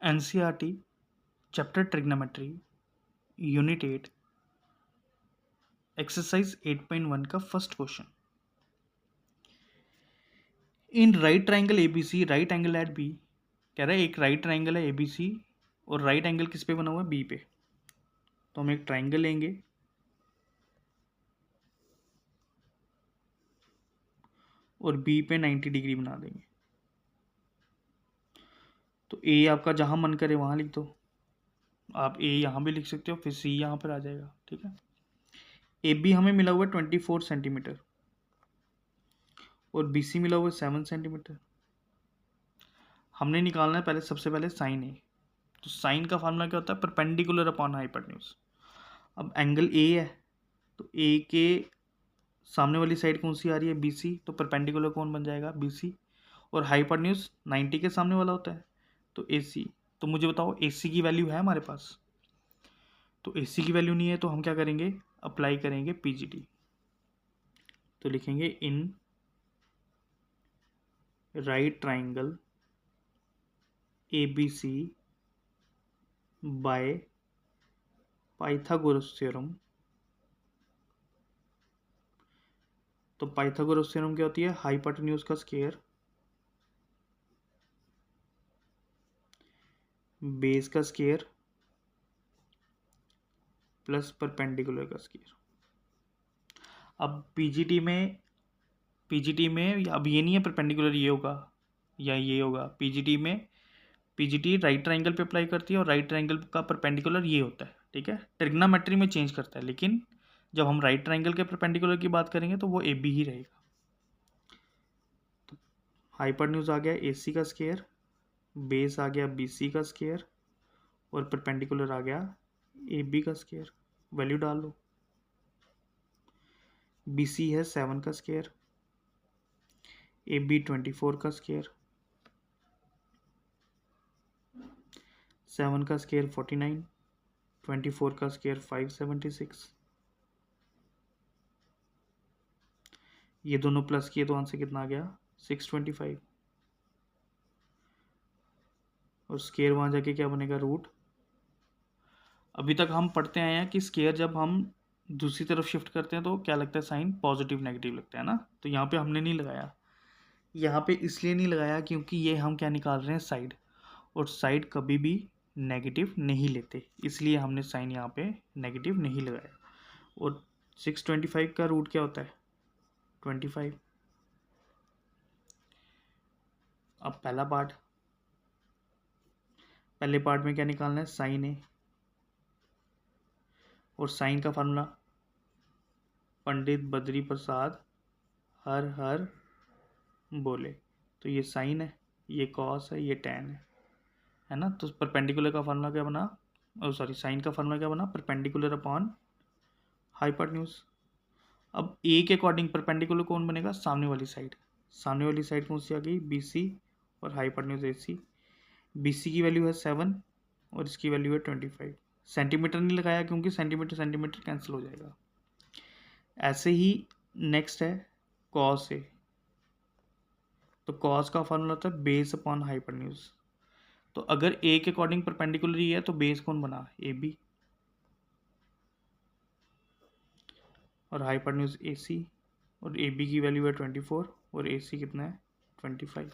NCERT chapter trigonometry unit 8 exercise 8.1 का first question. In right triangle ABC right angle at B, कह रहा है एक राइट ट्राइंगल है ABC और राइट एंगल किस पे बना हुआ है, बी पे। तो हम एक ट्राइंगल लेंगे और बी पे 90 डिग्री बना देंगे। तो ए आपका जहां मन करे वहां लिख दो, आप ए यहां भी लिख सकते हो, फिर सी यहां पर आ जाएगा। ठीक है, ए बी हमें मिला हुआ है 24 सेंटीमीटर और BC मिला हुआ है 7 सेंटीमीटर। हमने निकालना है सबसे पहले साइन ए। तो साइन का फार्मूला क्या होता है, परपेंडिकुलर अपॉन हाइपोटेन्यूज। अब एंगल ए है तो ए के सामने वाली साइड कौन सी आ रही है, BC, तो परपेंडिकुलर कौन बन जाएगा, BC। और हाइपोटेन्यूज 90 के सामने वाला होता है तो AC। तो मुझे बताओ AC की वैल्यू है हमारे पास, तो AC की वैल्यू नहीं है तो हम क्या करेंगे, अप्लाई करेंगे PGT। तो लिखेंगे in right triangle ABC by Pythagoras theorem. तो पाइथागोरस थ्योरम क्या होती है, हाइपोटेन्यूज का स्क्वायर बेस का स्क्वायर प्लस परपेंडिकुलर का स्क्वायर। अब पीजीटी में अब ये नहीं है परपेंडिकुलर ये होगा या ये होगा। पीजीटी राइट ट्राइंगल पे अप्लाई करती है और राइट ट्राइंगल का परपेंडिकुलर ये होता है। ठीक है, ट्रिग्नोमेट्री में चेंज करता है, लेकिन जब हम राइट ट्राइंगल के परपेंडिकुलर की बात करेंगे तो वो AB ही रहेगा। तो हाइपोटेन्यूज आ गया AC का स्क्वायर, बेस आ गया BC का स्क्वायर और परपेंडिकुलर आ गया AB का स्क्वायर। वैल्यू डाल लो, BC है 7 का स्क्वायर, AB 24 का स्क्वायर, 7 का स्क्वायर 49, 24 का स्क्वायर 576। ये दोनों प्लस किए तो आंसर कितना आ गया, 625। और स्क्वायर वहाँ जाके क्या बनेगा, रूट। अभी तक हम पढ़ते आए हैं कि स्क्वायर जब हम दूसरी तरफ शिफ्ट करते हैं तो क्या लगता है, साइन पॉजिटिव नेगेटिव लगता है ना। तो यहाँ पे हमने नहीं लगाया, यहाँ पे इसलिए नहीं लगाया क्योंकि ये हम क्या निकाल रहे हैं, साइड, और साइड कभी भी नेगेटिव नहीं लेते, इसलिए हमने साइन यहाँ पे नेगेटिव नहीं लगाया। और 625 का रूट क्या होता है, 25। अब पहले पार्ट में क्या निकालना है, साइन ए, और साइन का फार्मूला पंडित बद्री प्रसाद हर हर बोले। तो ये साइन है, ये कॉस है, ये टैन है ना। तो परपेंडिकुलर का फार्मूला क्या बना, साइन का फार्मूला क्या बना, परपेंडिकुलर अपॉन हाइपोटेन्यूज। अब ए के अकॉर्डिंग परपेंडिकुलर कौन बनेगा, सामने वाली साइड कौन सी आ गई, BC, और हाइपोटेन्यूज AC। BC की वैल्यू है 7 और इसकी वैल्यू है 25। सेंटीमीटर नहीं लगाया क्योंकि सेंटीमीटर कैंसिल हो जाएगा। ऐसे ही नेक्स्ट है कॉस ए। तो कॉस का फॉर्मूला होता है बेस अपॉन हाइपोटेन्यूज। तो अगर ए के अकॉर्डिंग परपेंडिकुलर ही है तो बेस कौन बना, AB, और हाइपोटेन्यूज AC, और AB की वैल्यू है 24 और AC कितना है, 25।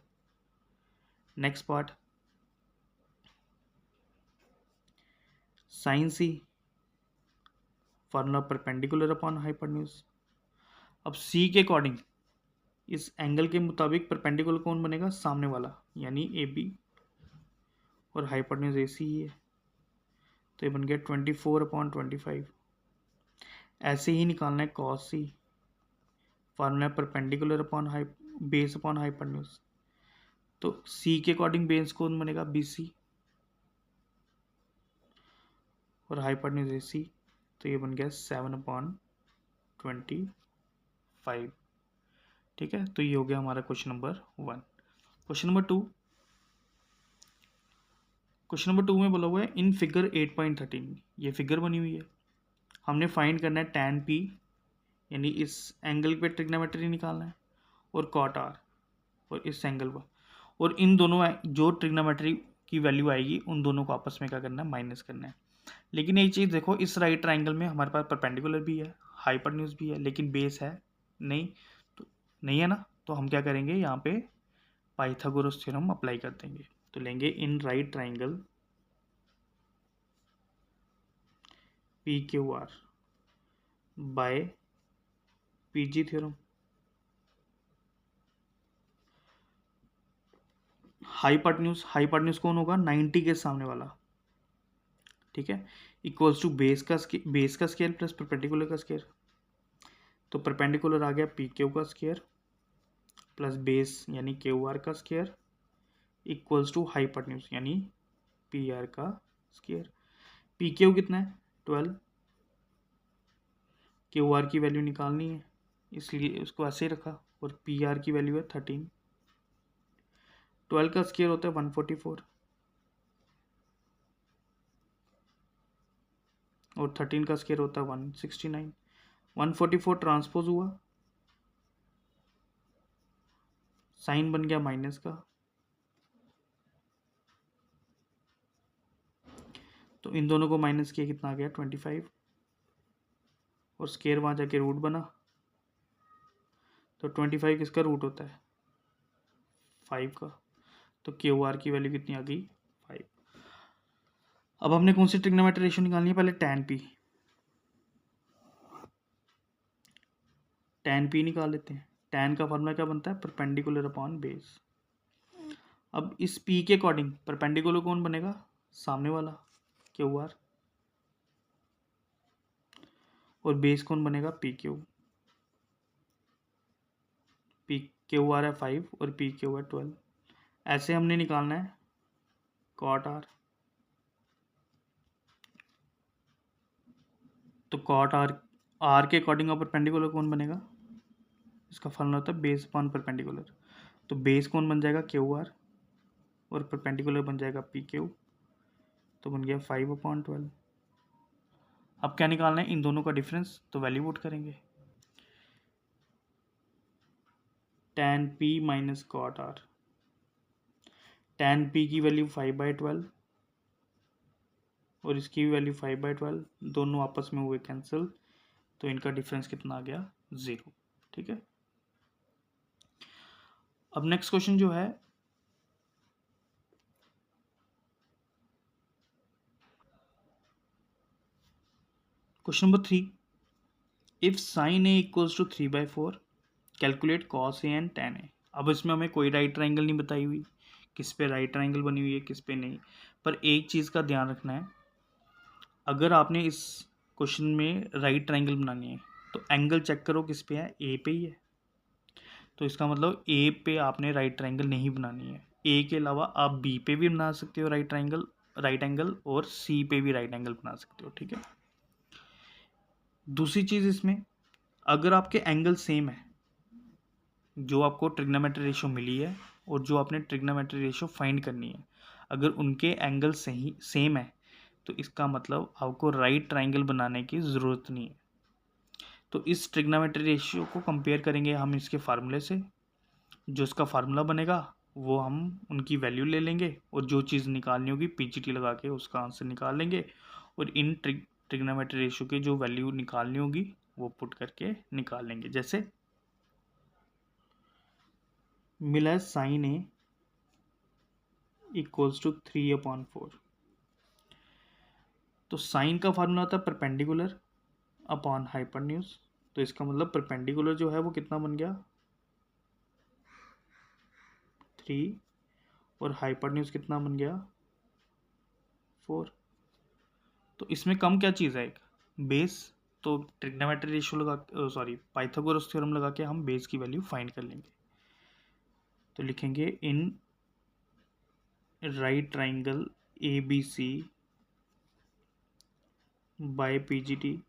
Next part sine C, formula perpendicular upon hypotenuse. अब C के अकॉर्डिंग इस एंगल के मुताबिक परपेंडिकुलर कौन बनेगा, सामने वाला, यानी AB, और हाइपोटेन्यूज AC ही है। तो ये बन गया 24/25। ऐसे ही निकालना है cos C, formula perpendicular upon base upon hypotenuse. तो C के अकॉर्डिंग बेस कौन बनेगा, BC, और हाइपोटेन्यूज AC। तो ये बन गया 7/25। ठीक है, तो ये हो गया हमारा question number 1। Question number two में बोला हुआ है इन फिगर 8.13, ये फिगर बनी हुई है, हमने फाइंड करना है tan P, यानी इस एंगल पे ट्रिग्नोमेट्री निकालना है, और cot R, और इस एंगल पर, और इन दोनों जो ट्रिग्नोमेट्री की वैल्यू आएगी उन दोनों को आपस में क्या करना है, माइनस करना है। लेकिन एक चीज़ देखो, इस राइट ट्राइंगल में हमारे पास परपेंडिकुलर भी है, हाइपोटेन्यूज भी है, लेकिन बेस है नहीं, तो नहीं है ना, तो हम क्या करेंगे यहाँ पे पाइथागोरस थ्योरम अप्लाई कर देंगे। तो लेंगे in right triangle P Q R by PG theorem. Hypotenuse कौन होगा, 90 के सामने वाला, ठीक है, इक्वल्स टू बेस का स्केयर प्लस परपेंडिकुलर का स्केयर। तो परपेंडिकुलर आ गया पी क्यू का स्केयर प्लस बेस यानी क्यू आर का स्केयर इक्वल्स टू हाइपोटेन्यूज यानी पी आर का स्केयर। पी क्यू कितना है 12, क्यू आर की वैल्यू निकालनी है इसलिए उसको ऐसे ही रखा, और पी आर की वैल्यू है 13। 12 का स्केयर होता है 144 और 13 का स्केयर होता है 169। 144 ट्रांसपोज हुआ, साइन बन गया माइनस का, तो इन दोनों को माइनस किया कितना आ गया 25, और स्केयर वहाँ जाके रूट बना, तो 25 किसका रूट होता है 5 का, तो क्यू आर की वैल्यू कितनी आ गई 5। अब हमने कौन सी ट्रिग्नोमेट्री रेशियो निकालनी है, पहले tan p निकाल लेते हैं। tan का फार्मूला क्या बनता है, परपेंडिकुलर अपॉन बेस। अब इस p के अकॉर्डिंग परपेंडिकुलर कौन बनेगा, सामने वाला क्यू आर, और बेस कौन बनेगा पी क्यू आर है 5 और पी क्यू है 12। ऐसे हमने निकालना है कॉट आर, तो कॉट आर के अकॉर्डिंग अब परपेंडिकुलर कौन बनेगा, इसका फॉर्मूला होता है बेस अपॉन परपेंडिकुलर। तो बेस कौन बन जाएगा क्यू आर और परपेंडिकुलर बन जाएगा पी क्यू, तो बन गया 5/12। अब क्या निकालना है, इन दोनों का डिफरेंस, तो वैल्यू पुट करेंगे tan p minus cot R. tan p की वैल्यू 5/12 और इसकी भी वैल्यू 5/12, दोनों आपस में हुए कैंसिल, तो इनका डिफरेंस कितना आ गया 0, ठीक है। अब नेक्स्ट क्वेश्चन जो है, question number 3, if sine A equals to 3/4 calculate cos A and tan A. अब इसमें हमें कोई राइट ट्राइंगल नहीं बताई हुई, किस पे राइट ट्राइंगल बनी हुई है किस पे नहीं, पर एक चीज़ का ध्यान रखना है, अगर आपने इस क्वेश्चन में राइट ट्राइंगल बनानी है तो एंगल चेक करो किस पे है, ए पे ही है, तो इसका मतलब ए पे आपने राइट ट्राइंगल नहीं बनानी है। ए के अलावा आप बी पे भी बना सकते हो राइट एंगल, और सी पे भी राइट एंगल बना सकते हो, ठीक है। दूसरी चीज़ इसमें, अगर आपके एंगल सेम है, जो आपको ट्रिग्नोमेट्री रेशियो मिली है और जो आपने ट्रिग्नोमेट्री रेशियो फाइंड करनी है, अगर उनके एंगल सही सेम है तो इसका मतलब आपको राइट ट्राइंगल बनाने की ज़रूरत नहीं है। तो इस ट्रिग्नोमेट्री रेशियो को कंपेयर करेंगे हम इसके फार्मूले से, जो इसका फार्मूला बनेगा वो हम उनकी वैल्यू ले लेंगे, और जो चीज़ निकालनी होगी पीजीटी लगा के उसका आंसर निकाल लेंगे, और इन ट्रिग्नोमेट्री रेशियो की जो वैल्यू निकालनी होगी वो पुट करके निकाल लेंगे। जैसे मिला है साइन ए इक्वल्स टू 3/4, तो साइन का फार्मूला होता है परपेंडिकुलर अपॉन हाइपोटेन्यूज, तो इसका मतलब परपेंडिकुलर जो है वो कितना बन गया 3, और हाइपोटेन्यूज कितना बन गया 4। तो इसमें कम क्या चीज़ है, एक बेस, तो ट्रिग्नोमेट्री रेशियो पाइथागोरस थ्योरम लगा के हम बेस की वैल्यू फाइंड कर लेंगे। तो लिखेंगे in right triangle A B C by PGT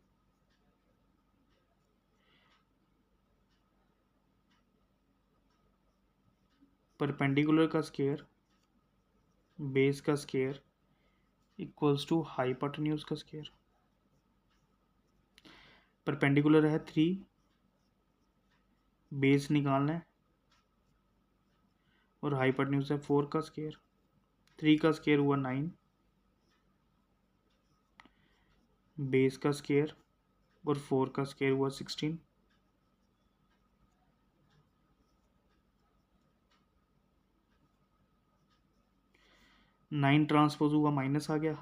perpendicular का स्केयर बेस का स्केयर इक्वल्स टू हाइपोटेन्यूज का स्केयर। परपेंडिकुलर है 3, बेस निकालना है, और हाइपोटेन्यूज है 4 का स्केयर। 3 का स्क्वायर हुआ 9, बेस का स्क्वायर और 4 का स्क्वायर हुआ 16। नाइन ट्रांसपोज हुआ माइनस आ गया,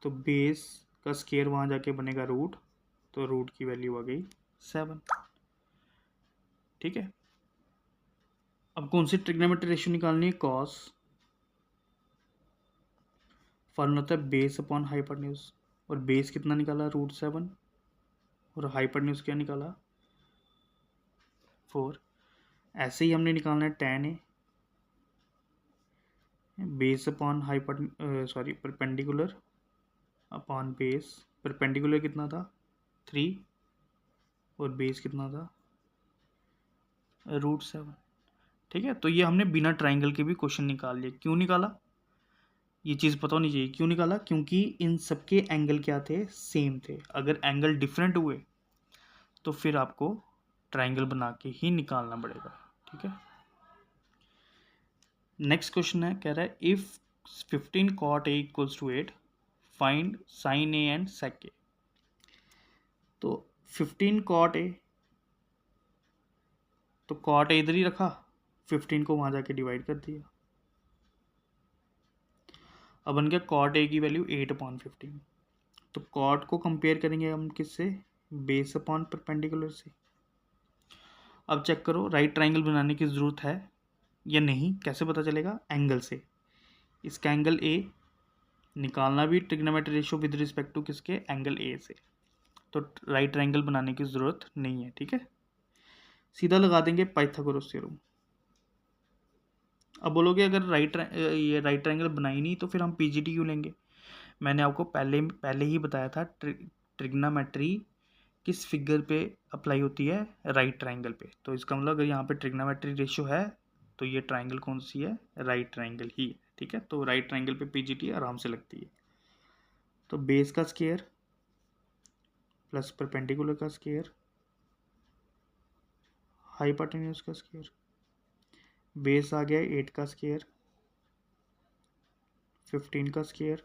तो बेस का स्क्वायर वहाँ जाके बनेगा रूट, तो रूट की वैल्यू आ गई 7। ठीक है, अब कौन सी ट्रिग्नोमेट्री रेशियो निकालनी है? कॉस, फॉर्मूला होता है बेस अपॉन हाइपोटेन्यूज, और बेस कितना निकाला? √7, और हाइपोटेन्यूज क्या निकाला? 4। ऐसे ही हमने निकालना है tan A, base upon perpendicular upon base. Perpendicular कितना था? 3, और बेस कितना था? √7। ठीक है, तो ये हमने बिना ट्राइंगल के भी क्वेश्चन निकाल लिए। क्यों निकाला? ये चीज़ पता होनी चाहिए क्यों निकाला, क्योंकि इन सबके एंगल क्या थे? सेम थे। अगर एंगल डिफरेंट हुए तो फिर आपको ट्राइंगल बना के ही निकालना पड़ेगा। ठीक है, नेक्स्ट क्वेश्चन है, कह रहा है if 15 cot a equals to 8 find sin a and sec a। तो 15 cot a, तो cot a इधर ही रखा, 15 को वहां जाके डिवाइड कर दिया, अब बन गया cot a की वैल्यू 8/15। तो cot को कंपेयर करेंगे हम किससे? बेस अपॉन परपेंडिकुलर से। अब चेक करो राइट ट्राइंगल बनाने की ज़रूरत है या नहीं, कैसे पता चलेगा? एंगल से। इसका एंगल ए निकालना भी trigonometry ratio with respect to किसके? एंगल ए से। तो राइट ट्राइंगल बनाने की ज़रूरत नहीं है। ठीक है, सीधा लगा देंगे पाइथागोरस थ्योरम। अब बोलोगे अगर ये राइट ट्राइंगल बनाई नहीं तो फिर हम पीजीटी क्यों लेंगे? मैंने आपको पहले ही बताया था ट्रिग्नोमेट्री किस फिगर पे अप्लाई होती है? राइट ट्राइंगल पे। तो इसका मतलब अगर यहाँ पे ट्रिग्नोमेट्री रेशियो है तो ये ट्राइंगल कौन सी है? राइट ट्राइंगल ही है। ठीक है, तो राइट ट्राइंगल पे पीजीटी आराम से लगती है। तो बेस का स्क्वायर प्लस परपेंडिकुलर का स्क्वायर, हाइपोटेन्यूज का स्क्वायर, बेस आ गया 8 का स्क्वायर, 15 का स्क्वायर,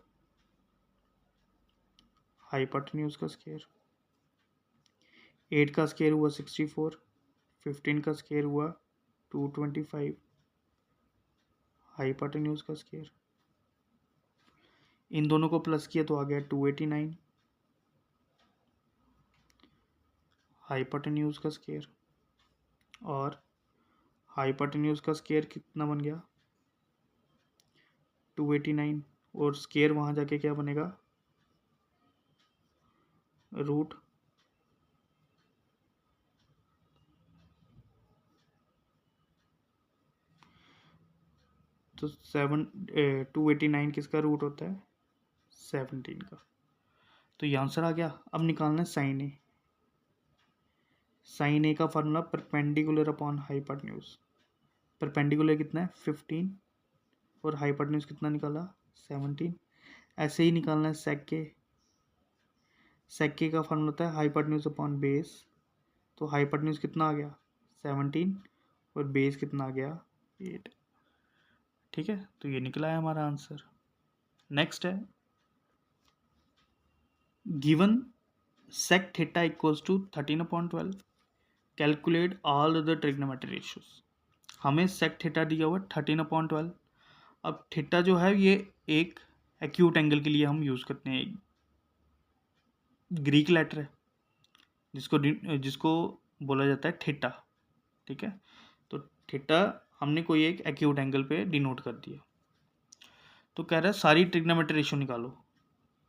हाइपोटेन्यूज का स्क्वायर, 8 का स्क्वायर हुआ 64, 15 का स्क्वायर हुआ 225, हाइपोटेन्यूज का स्क्वायर, इन दोनों को प्लस किया तो आ गया 289, हाइपोटेन्यूज का स्क्वायर, और हाइपोटेन्यूज का स्क्वायर कितना बन गया? 289, और स्क्वायर वहाँ जाके क्या बनेगा? रूट। तो 289 किसका रूट होता है? 17 का। तो ये आंसर आ गया। अब निकालना है साइन ए। साइन ए का formula perpendicular upon hypotenuse. Perpendicular कितना है? 15, और हाइपोटेन्यूज कितना निकाला? 17। ऐसे ही निकालना है सेक ए। सेक ए का फार्मूला होता है हाइपोटेन्यूज अपॉन बेस। तो हाइपोटेन्यूज कितना आ गया? 17, और बेस कितना आ गया? 8। ठीक है, तो ये निकला है हमारा आंसर। नेक्स्ट है, given sec theta equals to 13/12, calculate all other trigonometry ratios. हमें sec थीटा दिया हुआ 13/12। अब थीटा जो है ये एक एक्यूट एंगल के लिए हम यूज़ करते हैं, ग्रीक लेटर है जिसको बोला जाता है थीटा। ठीक है, तो थीटा हमने कोई एक एक्यूट एंगल पे डिनोट कर दिया। तो कह रहा है सारी ट्रिग्नोमेट्री रेशियो निकालो।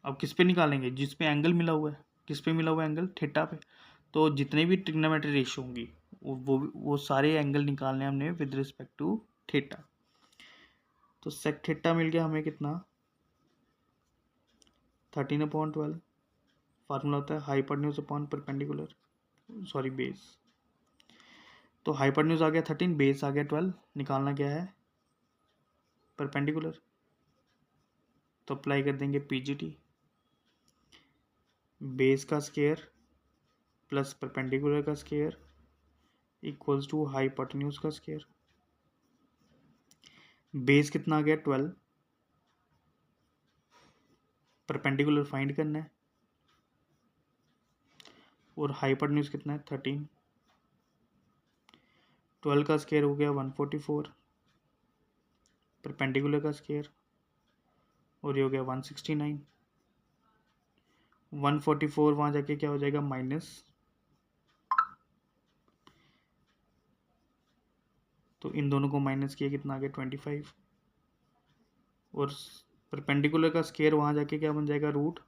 अब किस पे निकालेंगे? जिस पे एंगल मिला हुआ है। किस पे मिला हुआ है एंगल? थीटा पे। तो जितने भी ट्रिग्नोमेट्री रेशियो होंगी वो सारे एंगल निकालने हमने विद रिस्पेक्ट टू थीटा। तो सेक थीटा मिल गया हमें कितना? 13/12। फार्मूला होता है hypotenuse upon perpendicular, sorry base. तो हाइपोटेन्यूज आ गया 13, बेस आ गया 12। निकालना क्या है? परपेंडिकुलर। तो अप्लाई कर देंगे पीजीटी। बेस का स्क्वायर प्लस परपेंडिकुलर का स्क्वायर इक्वल्स टू हाइपोटेन्यूज का स्क्वायर। बेस कितना आ गया 12, परपेंडिकुलर फाइंड करना है, और हाइपोटेन्यूज कितना है 13, 12 का स्क्वायर हो गया 144, परपेंडिकुलर का स्क्वायर, और ये हो गया 169, 144 वहाँ जाके क्या हो जाएगा माइनस, तो इन दोनों को माइनस किया कितना आ गया 25, और परपेंडिकुलर का स्क्वायर वहाँ जाके क्या बन जाएगा रूट,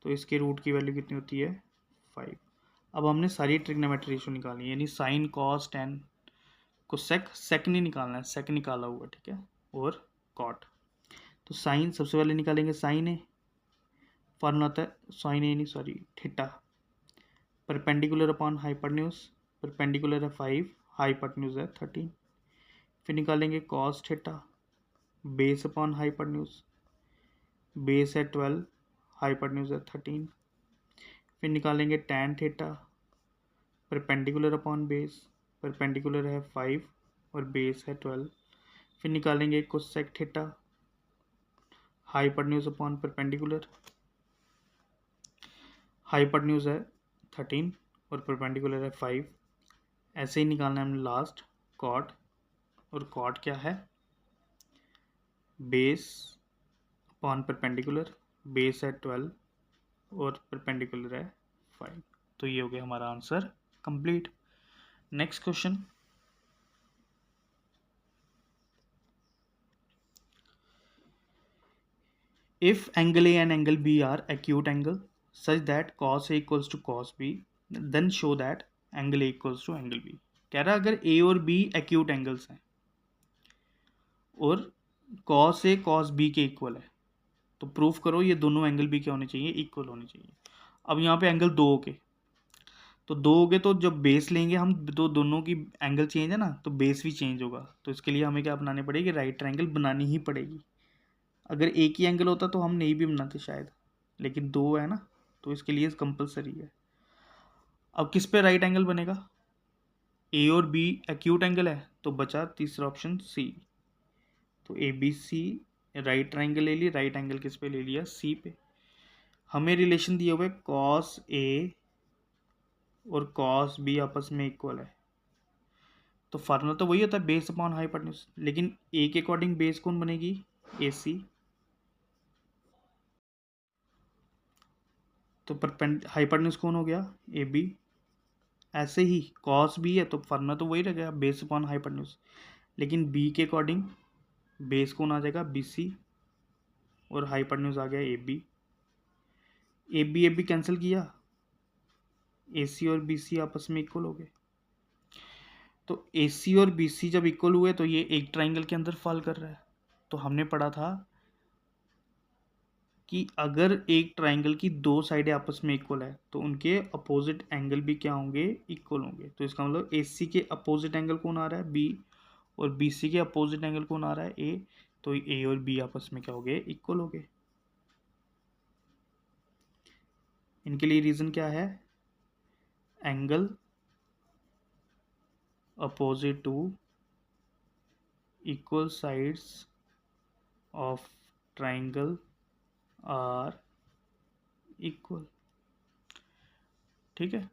तो इसके रूट की वैल्यू कितनी होती है 5। अब हमने सारी ट्रिग्नोमेट्री रेशियो निकाली, यानी साइन कॉस टेन को सेक नहीं निकालना है, सेक निकाला हुआ, ठीक है, और कॉट। तो साइन सबसे पहले निकालेंगे, साइन ए फॉर्मूला होता है साइन ए नहीं sorry theta, perpendicular upon hypotenuse, perpendicular है 5, हाइपोटेन्यूज है 13, फिर निकालेंगे cos theta, base upon hypotenuse, base है 12, हाइपोटेन्यूज है 13, फिर निकालेंगे tan theta, perpendicular upon base, perpendicular है 5 और बेस है 12, फिर निकालेंगे cosec theta, hypotenuse upon perpendicular, hypotenuse है 13 और परपेंडिकुलर है 5, ऐसे ही निकालना है हमने लास्ट कॉट, और कॉट क्या है बेस अपॉन परपेंडिकुलर, बेस है 12 और परपेंडिकुलर है 5। तो ये हो गया हमारा answer complete. Next question, if angle A and angle B are acute angle such that cos A equals to cos B, then show that angle A equals to angle B। कह रहा अगर A और B acute angles हैं और cos A cos B के equal है, तो proof करो ये दोनों एंगल भी क्या होने चाहिए, इक्वल होने चाहिए। अब यहाँ पे एंगल दो हो गए, तो दो हो गए, तो जब बेस लेंगे हम तो दोनों की एंगल चेंज है ना, तो बेस भी चेंज होगा, तो इसके लिए हमें क्या बनानी पड़ेगी, राइट ट्रायंगल बनानी ही पड़ेगी। अगर एक ही एंगल होता तो हम नहीं भी बनाते शायद, लेकिन दो है ना, तो इसके लिए कंपलसरी है। अब किस पे राइट एंगल बनेगा, ए और बी एक्यूट एंगल है, तो बचा तीसरा ऑप्शन सी, तो A B C right triangle ले ली, राइट एंगल किस पे ले लिया, सी पे। हमें रिलेशन दिए हुए कॉस ए और कॉस बी आपस में इक्वल है, तो फार्मूला तो वही होता है बेस अपॉन हाइपोटेन्यूज, लेकिन ए के अकॉर्डिंग बेस कौन बनेगी, ए सी, तो हाइपोटेन्यूज कौन हो गया, ए बी। ऐसे ही कॉस बी है तो फार्मूला तो वही रहेगा बेस अपॉन हाइपोटेन्यूज, लेकिन बी के अकॉर्डिंग बेस कौन आ जाएगा, बी सी, और हाइपोटेन्यूज आ गया ए बी कैंसिल किया, ए सी और बी सी आपस में इक्वल हो गए। तो ए सी और बी सी जब इक्वल हुए तो ये एक ट्राइंगल के अंदर फॉल कर रहा है। तो हमने पढ़ा था कि अगर एक ट्राइंगल की दो साइडें आपस में इक्वल है तो उनके अपोजिट एंगल भी क्या होंगे, इक्वल होंगे। तो इसका मतलब ए सी के अपोजिट एंगल कौन आ रहा है, बी, और बी सी के अपोजिट एंगल कौन आ रहा है, ए। तो ए और बी आपस में क्या हो गए, इक्वल हो गए। इनके लिए रीजन क्या है, angle opposite to equal sides of triangle are equal। ठीक है,